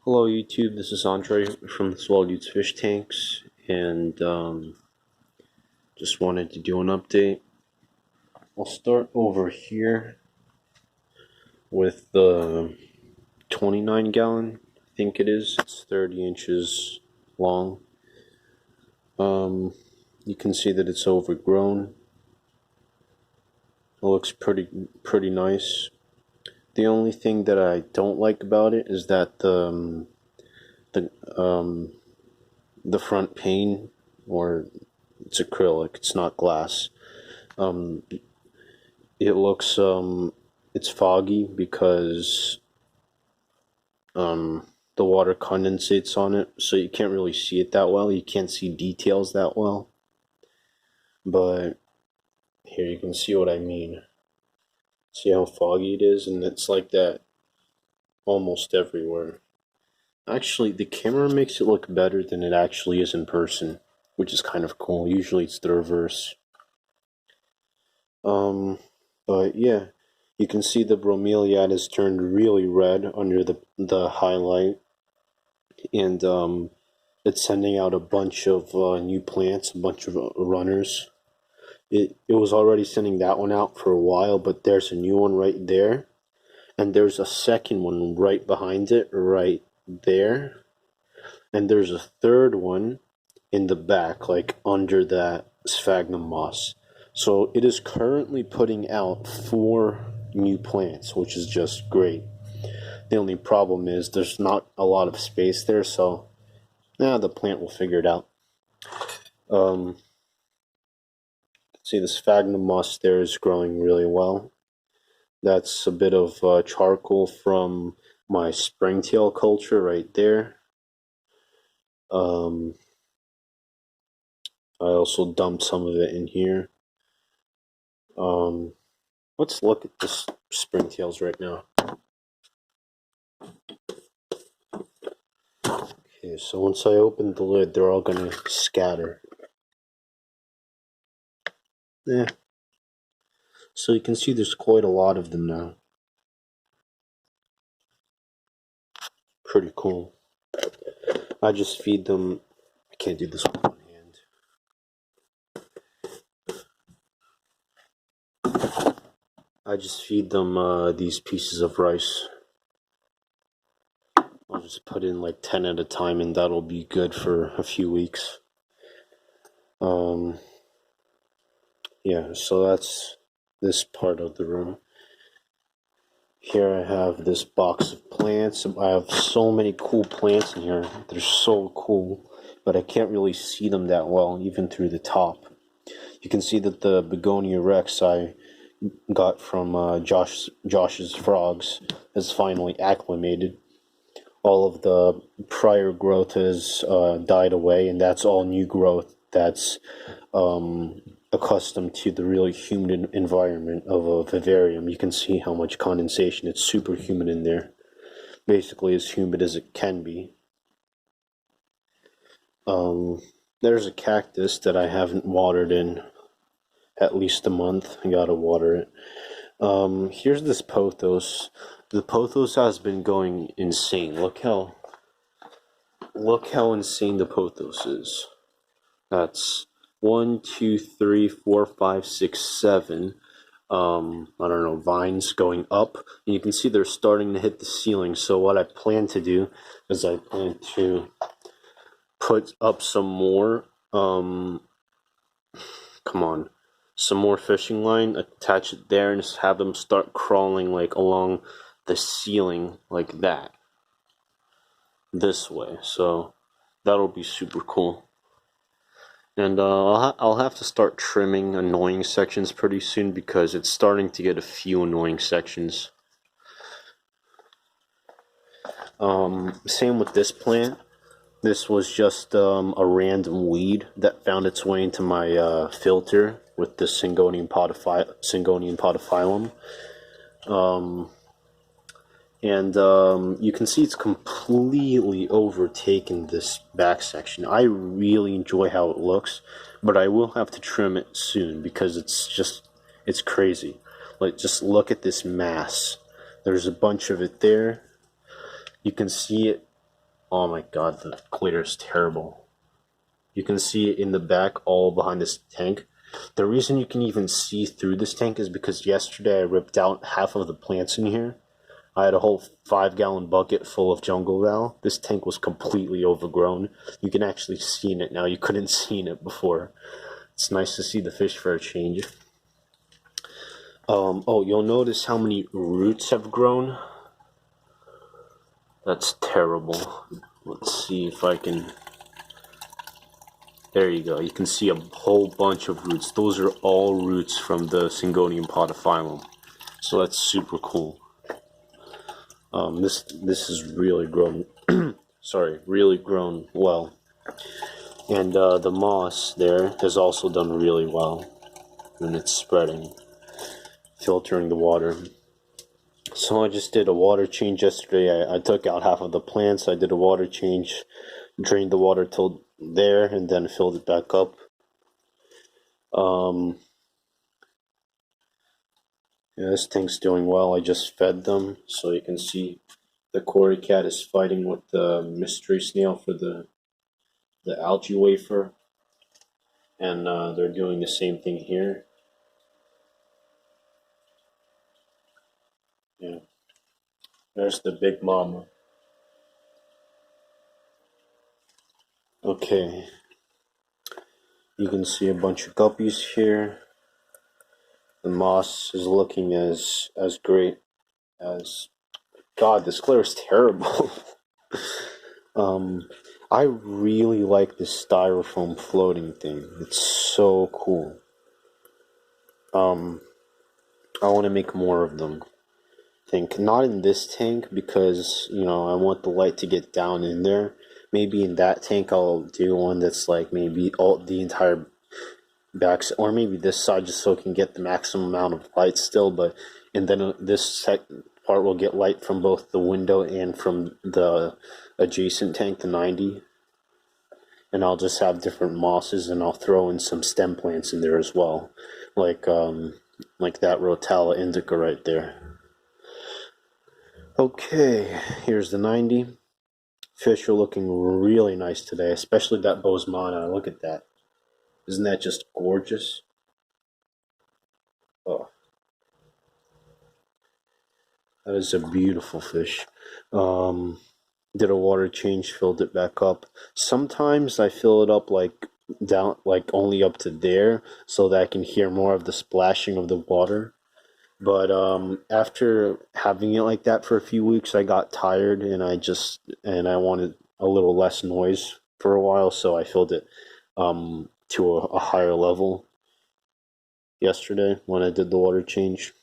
Hello YouTube, this is Andre from the Swell Dudes Fish Tanks, and just wanted to do an update. I'll start over here with the 29 gallon, I think it is. It's 30 inches long. You can see that it's overgrown. It looks pretty nice. The only thing that I don't like about it is that the front pane, or it's acrylic, it's not glass. It looks it's foggy because the water condensates on it, so you can't really see it that well. You can't see details that well. But here you can see what I mean. See how foggy it is, and it's like that almost everywhere. Actually, the camera makes it look better than it actually is in person, which is kind of cool. Usually it's the reverse. But yeah, you can see the bromeliad has turned really red under the highlight, and it's sending out a bunch of new plants, a bunch of runners. It was already sending that one out for a while, but there's a new one right there, and there's a second one right behind it, right there, and there's a third one in the back, like under that sphagnum moss. So it is currently putting out 4 new plants, which is just great. The only problem is there's not a lot of space there, so the plant will figure it out. See, the sphagnum moss there is growing really well. That's a bit of charcoal from my springtail culture right there. I also dumped some of it in here. Let's look at the springtails right now. Okay, so once I open the lid, they're all gonna scatter. Yeah. So you can see there's quite a lot of them now. Pretty cool. I just feed them. I can't do this with one hand. I just feed them these pieces of rice. I'll just put in like 10 at a time, and that'll be good for a few weeks. Yeah, so that's this part of the room. Here I have this box of plants. I have so many cool plants in here. They're so cool, but I can't really see them that well, even through the top. You can see that the Begonia Rex I got from Josh's Frogs has finally acclimated. All of the prior growth has died away, and that's all new growth that's accustomed to the really humid environment of a vivarium. You can see how much condensation. It's super humid in there. Basically as humid as it can be. There's a cactus that I haven't watered in at least a month. I gotta water it. Here's this pothos. The pothos has been going insane. Look how insane the pothos is. That's 1, 2, 3, 4, 5, 6, 7. I don't know, vines going up, and you can see they're starting to hit the ceiling. So what I plan to do is I plan to put up some more some more fishing line, attach it there, and just have them start crawling like along the ceiling like that, this way. So that'll be super cool. And I'll have to start trimming annoying sections pretty soon, because it's starting to get a few annoying sections. Same with this plant. This was just a random weed that found its way into my filter with the Syngonium podophyllum. You can see it's completely overtaken this back section. I really enjoy how it looks, but I will have to trim it soon because it's crazy. Like, just look at this mass. There's a bunch of it there. You can see it Oh my god, the clear is terrible. You can see it in the back, all behind this tank. The reason you can even see through this tank is because yesterday I ripped out half of the plants in here. I had a whole 5-gallon bucket full of jungle val. This tank was completely overgrown. You can actually see in it now. You couldn't see in it before. It's nice to see the fish for a change. Oh, you'll notice how many roots have grown. That's terrible. Let's see if I can... There you go. You can see a whole bunch of roots. Those are all roots from the Syngonium podophyllum. So that's super cool. This is really grown. Sorry, really grown well. And the moss there has also done really well. And it's spreading, filtering the water. So I just did a water change yesterday. I took out half of the plants. I did a water change, drained the water till there, and then filled it back up. Yeah, this tank's doing well. I just fed them, so you can see the Cory cat is fighting with the mystery snail for the algae wafer, and they're doing the same thing here. Yeah, there's the big mama. Okay, you can see a bunch of guppies here. The moss is looking as great as... God, this glare is terrible. I really like this styrofoam floating thing. It's so cool. I want to make more of them. Not in this tank because, I want the light to get down in there. Maybe in that tank I'll do one that's like maybe all the entire back, or maybe this side, just so it can get the maximum amount of light still. But and then this part will get light from both the window and from the adjacent tank, the 90. And I'll just have different mosses, and I'll throw in some stem plants in there as well, like that Rotala indica right there. Okay, here's the 90. Fish are looking really nice today, especially that Bosemana. Look at that. Isn't that just gorgeous? Oh, that is a beautiful fish. Did a water change, filled it back up. Sometimes I fill it up like down, like only up to there, so that I can hear more of the splashing of the water. But after having it like that for a few weeks, I got tired, and I wanted a little less noise for a while, so I filled it to a higher level yesterday when I did the water change.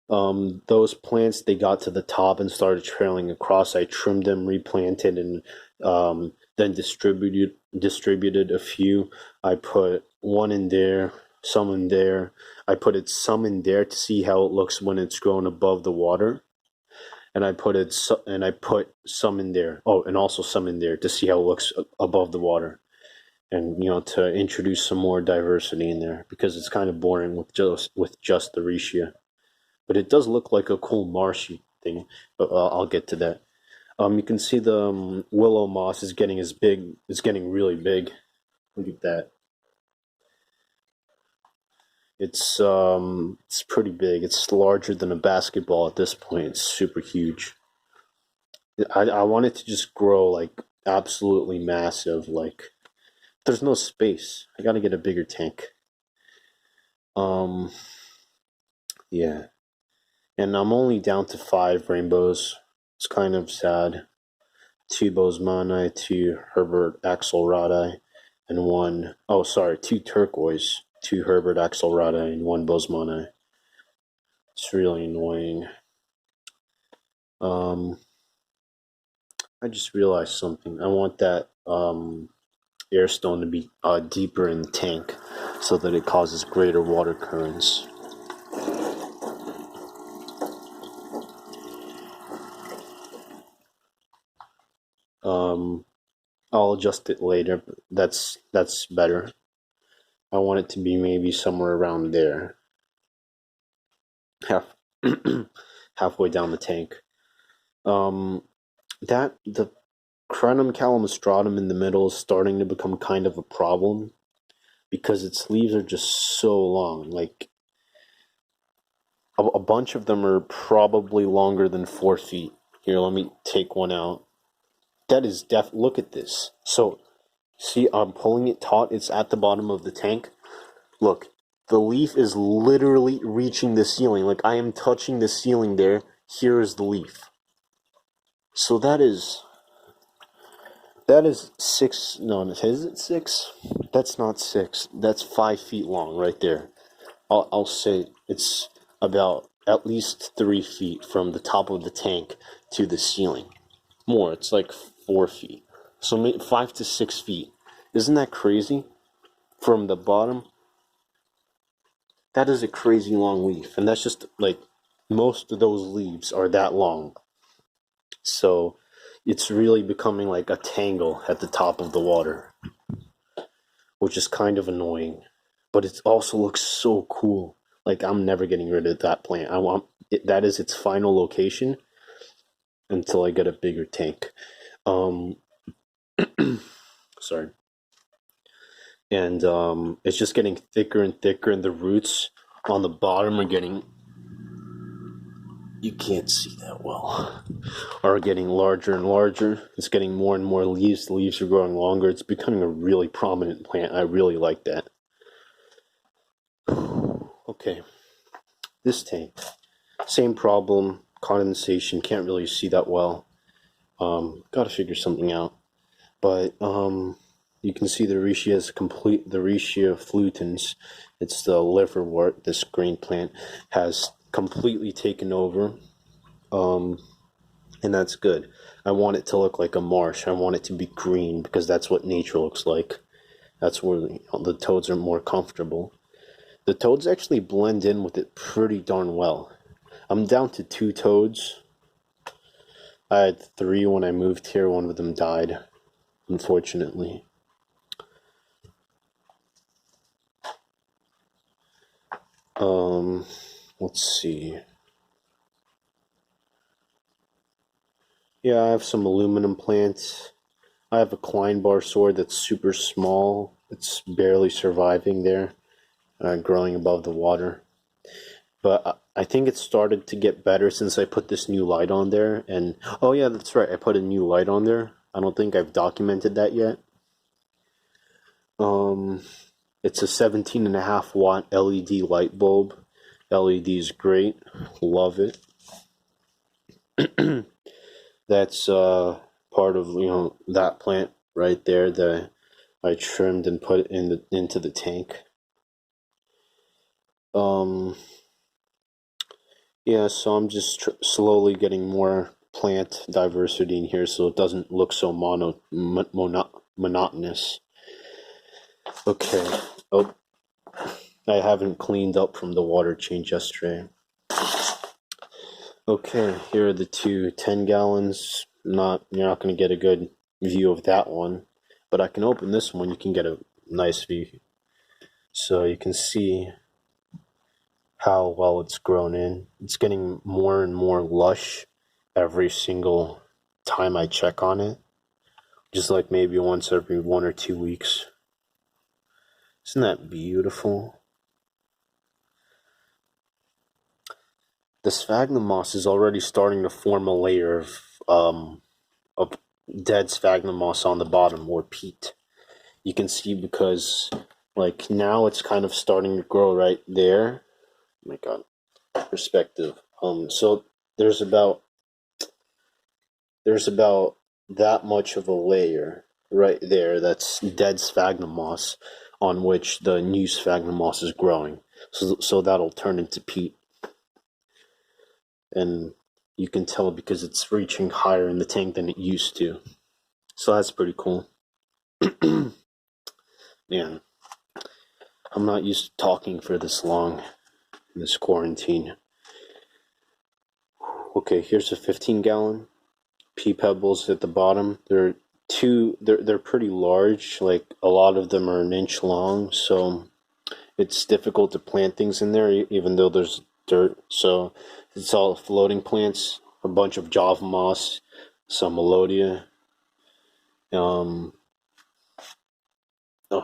Those plants, they got to the top and started trailing across. I trimmed them, replanted, and then distributed a few. I put one in there, some in there. I put some in there to see how it looks when it's grown above the water, and I put some in there. Oh, and also some in there to see how it looks above the water, and to introduce some more diversity in there, because it's kind of boring with just the Reishi. But it does look like a cool marshy thing. But I'll get to that. You can see the willow moss is getting as big. It's getting really big. Look at that. It's pretty big. It's larger than a basketball at this point. It's super huge. I want it to just grow like absolutely massive. Like, there's no space. I gotta get a bigger tank. Um, yeah. And I'm only down to 5 rainbows. It's kind of sad. 2 Bosemani, 2 Herbert axelrodi, and 2 turquoise, 2 Herbert axelrodi, and 1 Bosemani. It's really annoying. I just realized something. I want that airstone to be deeper in the tank so that it causes greater water currents. I'll adjust it later, but that's better. I want it to be maybe somewhere around there, halfway down the tank. the Crenum calamostratum in the middle is starting to become kind of a problem because its leaves are just so long. Like a bunch of them are probably longer than 4 feet. Here, let me take one out. That is look at this. So, see, I'm pulling it taut. It's at the bottom of the tank. Look, the leaf is literally reaching the ceiling. Like, I am touching the ceiling there. Here is the leaf. So that is 6, no, is it 6? That's not 6. That's 5 feet long right there. I'll say it's about at least 3 feet from the top of the tank to the ceiling. More, it's like 4 feet. So 5 to 6 feet. Isn't that crazy? From the bottom, that is a crazy long leaf. And that's just like, most of those leaves are that long. So it's really becoming like a tangle at the top of the water, which is kind of annoying. But it also looks so cool. Like, I'm never getting rid of that plant. I want it, that is its final location until I get a bigger tank. Sorry. And it's just getting thicker and thicker, and the roots on the bottom are getting, you can't see that well, are getting larger and larger. It's getting more and more leaves. The leaves are growing longer. It's becoming a really prominent plant. I really like that. Okay, this tank, same problem, condensation, can't really see that well. Gotta figure something out. But you can see the Reishi has the Reishi flutans. It's the liverwort. This green plant has completely taken over, and that's good. I want it to look like a marsh. I want it to be green because that's what nature looks like. That's where the toads are more comfortable. The toads actually blend in with it pretty darn well. I'm down to 2 toads. I had 3 when I moved here. One of them died, unfortunately. Let's see. Yeah, I have some aluminum plants. I have a Klein bar sword that's super small. It's barely surviving there, growing above the water. But I think it started to get better since I put this new light on there. And oh yeah, that's right, I put a new light on there. I don't think I've documented that yet. It's a 17.5 watt LED light bulb. LED is great. Love it. That's part of that plant right there that I trimmed and put into the tank. Yeah, so I'm just slowly getting more plant diversity in here so it doesn't look so monotonous. Okay. Oh, I haven't cleaned up from the water change yesterday. Okay, here are the 2 10 gallons. You're not going to get a good view of that one, but I can open this one. You can get a nice view. So you can see how well it's grown in. It's getting more and more lush every single time I check on it. Just like maybe once every 1 or 2 weeks. Isn't that beautiful? The sphagnum moss is already starting to form a layer of dead sphagnum moss on the bottom, or peat. You can see because like now it's kind of starting to grow right there. Oh my god, perspective. So there's about that much of a layer right there that's dead sphagnum moss on which the new sphagnum moss is growing. So that'll turn into peat. And you can tell because it's reaching higher in the tank than it used to. So that's pretty cool. Man, I'm not used to talking for this long in this quarantine. Okay, here's a 15 gallon. Pea pebbles at the bottom. They're pretty large. Like a lot of them are 1 inch long, so it's difficult to plant things in there even though there's dirt. So it's all floating plants, a bunch of Java moss, some Melodia, oh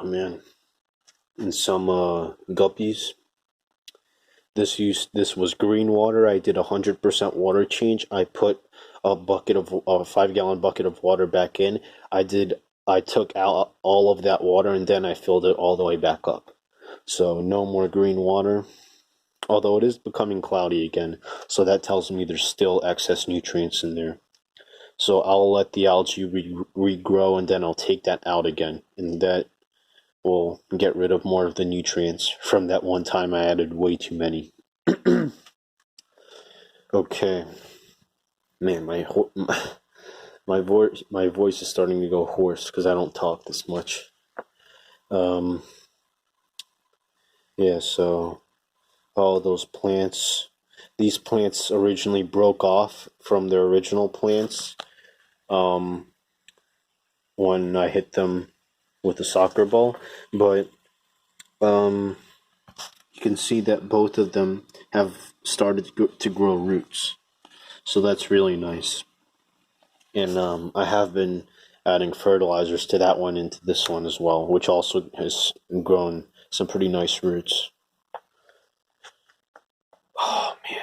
man, and some guppies. This was green water. I did 100% water change. I put a 5 gallon bucket of water back in. I took out all of that water and then I filled it all the way back up. So no more green water. Although it is becoming cloudy again, so that tells me there's still excess nutrients in there. So I'll let the algae regrow and then I'll take that out again, and that will get rid of more of the nutrients from that one time I added way too many. Okay, man, my voice is starting to go hoarse because I don't talk this much. Yeah, so all those plants, these plants originally broke off from their original plants when I hit them with a soccer ball, but you can see that both of them have started to grow roots, so that's really nice. And I have been adding fertilizers to that one into this one as well, which also has grown some pretty nice roots. Oh man,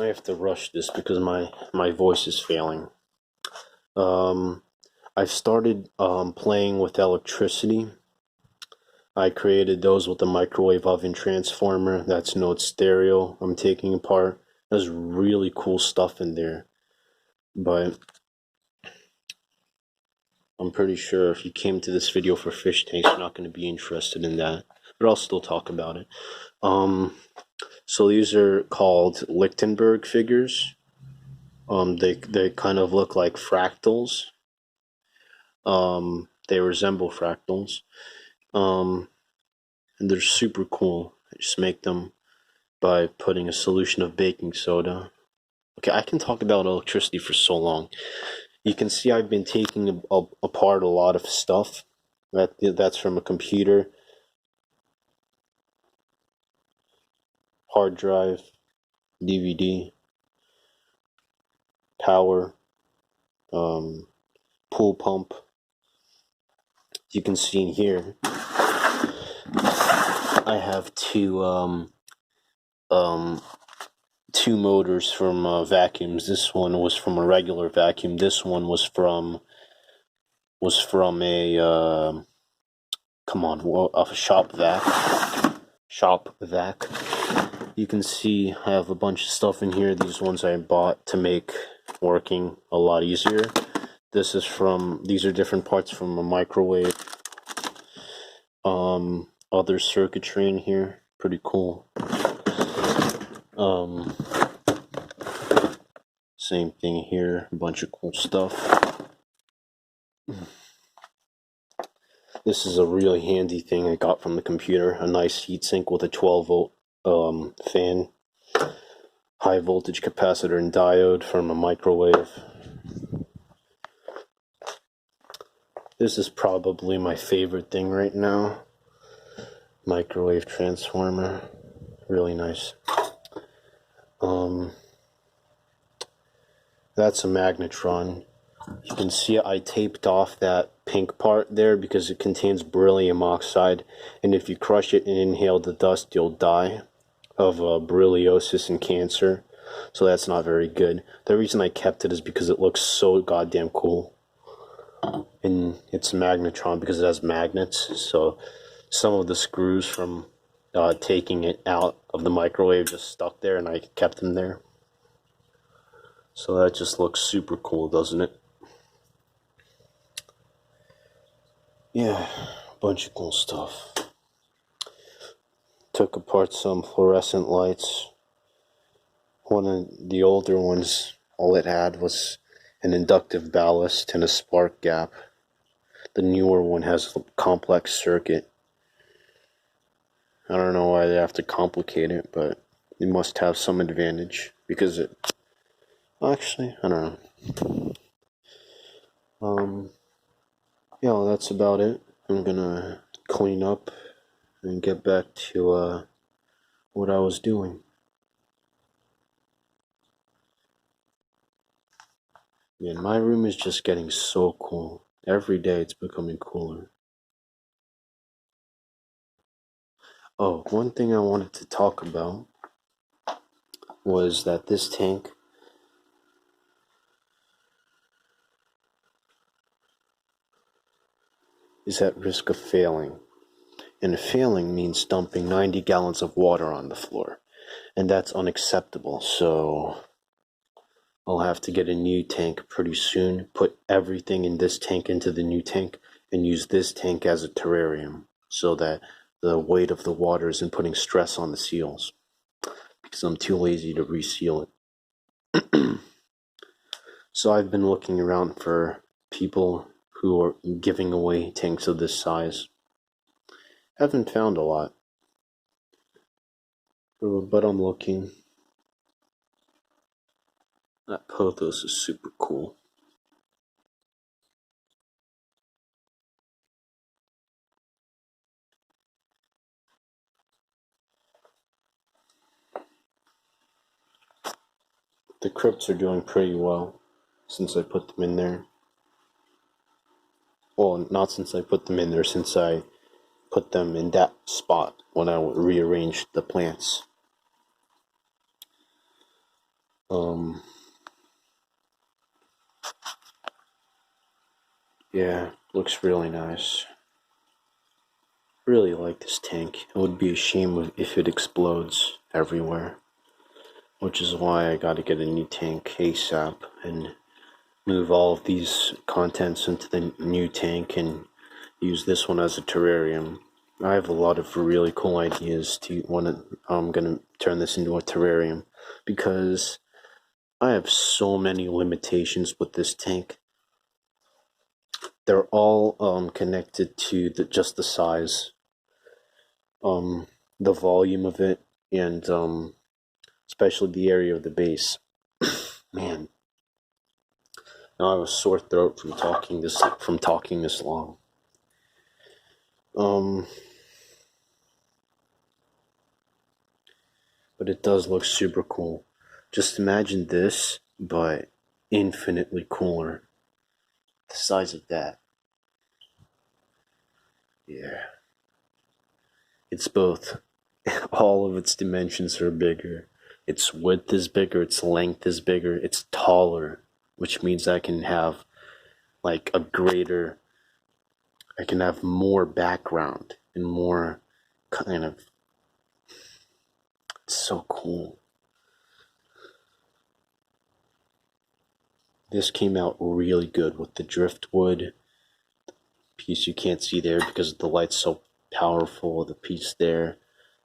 I have to rush this because my voice is failing. I've started playing with electricity. I created those with the microwave oven transformer. That's Node Stereo I'm taking apart. There's really cool stuff in there. But I'm pretty sure if you came to this video for fish tanks, you're not going to be interested in that. But I'll still talk about it. So these are called Lichtenberg figures. They kind of look like fractals. They resemble fractals. And they're super cool. I just make them by putting a solution of baking soda. Okay, I can talk about electricity for so long. You can see I've been taking apart a lot of stuff. That's from a computer, hard drive, DVD, power, pool pump. You can see in here, I have two motors from vacuums. This one was from a regular vacuum. This one was from a a shop vac. Shop vac. You can see I have a bunch of stuff in here. These ones I bought to make working a lot easier. These are different parts from a microwave. Other circuitry in here. Pretty cool. Same thing here. A bunch of cool stuff. This is a really handy thing I got from the computer. A nice heatsink with a 12-volt fan. High voltage capacitor and diode from a microwave. This is probably my favorite thing right now. Microwave transformer. Really nice. That's a magnetron. You can see I taped off that pink part there because it contains beryllium oxide, and if you crush it and inhale the dust, you'll die of berylliosis and cancer. So that's not very good. The reason I kept it is because it looks so goddamn cool. And it's a magnetron because it has magnets, so some of the screws from taking it out of the microwave just stuck there, and I kept them there. So that just looks super cool, doesn't it? Yeah, a bunch of cool stuff. Took apart some fluorescent lights. One of the older ones, all it had was an inductive ballast and a spark gap. The newer one has a complex circuit. I don't know why they have to complicate it, but it must have some advantage because it... Actually, I don't know. Yeah, that's about it. I'm gonna clean up and get back to what I was doing. Man, my room is just getting so cool. Every day it's becoming cooler. Oh, one thing I wanted to talk about was that this tank is at risk of failing. And failing means dumping 90 gallons of water on the floor. And that's unacceptable, so I'll have to get a new tank pretty soon, put everything in this tank into the new tank, and use this tank as a terrarium so that the weight of the water isn't putting stress on the seals, because I'm too lazy to reseal it. So I've been looking around for people who are giving away tanks of this size. Haven't found a lot, but I'm looking. That Pothos is super cool. The crypts are doing pretty well since I put them in there. Well, not since I put them in there, since I put them in that spot when I rearranged the plants. Yeah, looks really nice. Really like this tank. It would be a shame if it explodes everywhere, which is why I gotta get a new tank ASAP and move all of these contents into the new tank and use this one as a terrarium. I have a lot of really cool ideas I'm gonna turn this into a terrarium, because I have so many limitations with this tank. They're all connected to just the size, the volume of it, and especially the area of the base. Man, now I have a sore throat from talking this long. But it does look super cool. Just imagine this, but infinitely cooler. The size of that. Yeah. It's both. All of its dimensions are bigger. Its width is bigger, its length is bigger, it's taller, which means I can have like I can have more background and more kind of, it's so cool. This came out really good with the driftwood piece you can't see there because the light's so powerful, the piece there,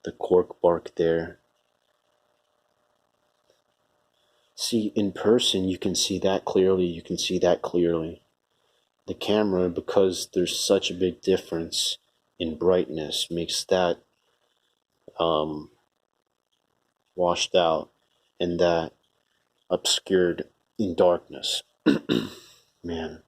the cork bark there. See, in person you can see that clearly, The camera, because there's such a big difference in brightness, makes that washed out and that obscured in darkness. Man.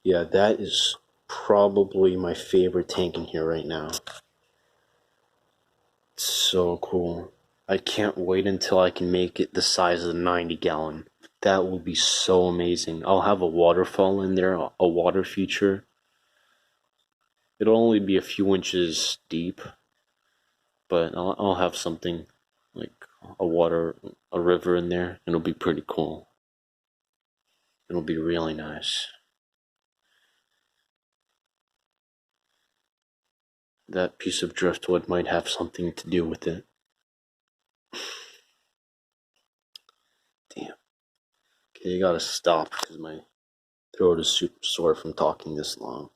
Yeah, that is probably my favorite tank in here right now. It's so cool. I can't wait until I can make it the size of the 90 gallon. That will be so amazing. I'll have a waterfall in there, a water feature. It'll only be a few inches deep, but I'll have something like a river in there. It'll be pretty cool. It'll be really nice. That piece of driftwood might have something to do with it. Damn. Okay, you gotta stop because my throat is super sore from talking this long.